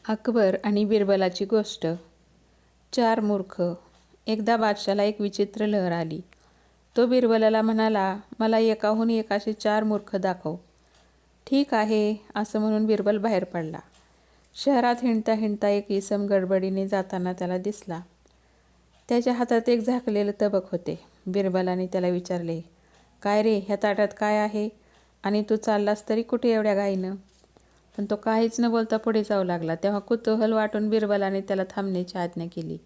अकबर आणि बिरबलाची गोष्ट. चार मूर्ख. एकदा बादशाला एक विचित्र लहर आली. तो बिरबलाला म्हणाला, मला एकाहून एक असे 4 मूर्ख दाखव. ठीक आहे असं म्हणून बिरबल बाहेर पडला. शहरात हिंडता हिंडता एक इसम गडबडीने जाताना त्याला दिसला. त्याच्या हातात एक झाकलेलं तबक होते. बिरबलाने त्याला विचारले, काय रे, ह्या ताटात काय आहे आणि तू चाललास तरी कुठे एवढ्या घाईनं? पण तो काहीच न बोलता पुढे जाऊ लागला. तेव्हा कुतूहल वाटून बिरबलाने त्याला थांबण्याची आज्ञा केली.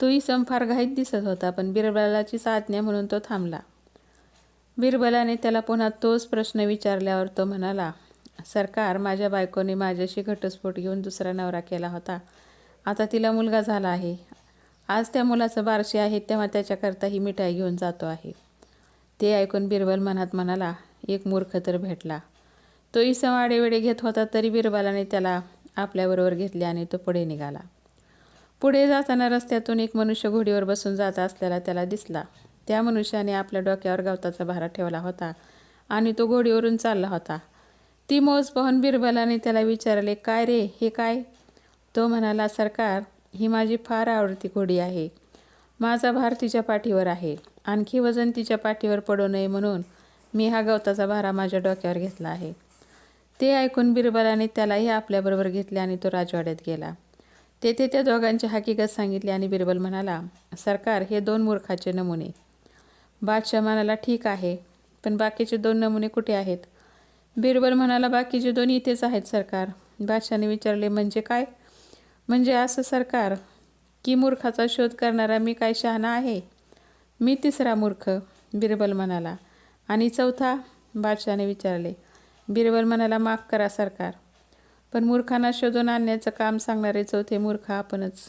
तो इसम फार घाईत दिसत होता, पण बिरबलाचीच आज्ञा म्हणून तो थांबला. बिरबलाने त्याला पुन्हा तोच प्रश्न विचारल्यावर तो म्हणाला, सरकार, माझ्या बायकोने माझ्याशी घटस्फोट घेऊन दुसरा नवरा केला होता. आता तिला मुलगा झाला आहे. आज त्या मुलाचं बारसे आहे, तेव्हा त्याच्याकरता ही मिठाई घेऊन जातो आहे. ते ऐकून बिरबल मनात म्हणाला, एक मूर्ख तर भेटला. तो इसम आडेवेडे घेत होता, तरी बिरबलाने त्याला आपल्याबरोबर घेतले आणि तो पुढे निघाला. पुढे जाताना रस्त्यातून एक मनुष्य घोडीवर बसून जात असलेला त्याला दिसला. त्या मनुष्याने आपल्या डोक्यावर गवताचा भारा ठेवला होता आणि तो घोडीवरून चालला होता. ती मोज पाहून बिरबलाने त्याला विचारले, काय रे, हे काय? तो म्हणाला, सरकार, ही माझी फार आवडती घोडी आहे. माझा भार तिच्या पाठीवर आहे. आणखी वजन तिच्या पाठीवर पडू नये म्हणून मी हा गवताचा भारा माझ्या डोक्यावर घेतला आहे. ते ऐकून बिरबलाने त्यालाही आपल्याबरोबर घेतले आणि तो राजवाड्यात गेला. तेथे त्या दोघांची हकीकत सांगितली आणि बिरबल म्हणाला, सरकार, हे 2 मूर्खाचे नमुने. बादशाह म्हणाला, ठीक आहे, पण बाकीचे 2 नमुने कुठे आहेत? बिरबल म्हणाला, बाकीचे 2 इथेच आहेत सरकार. बादशाने विचारले, म्हणजे काय? म्हणजे असं सरकार, की मूर्खाचा शोध करणारा मी काय शहाणा आहे? मी 3रा मूर्ख, बिरबल म्हणाला. आणि 4था? बादशाने विचारले. बिरबल म्हणाला, माफ करा सरकार, पण मूर्खांना शोधून आणण्याचं काम सांगणारे 4थे मूर्ख आपणच.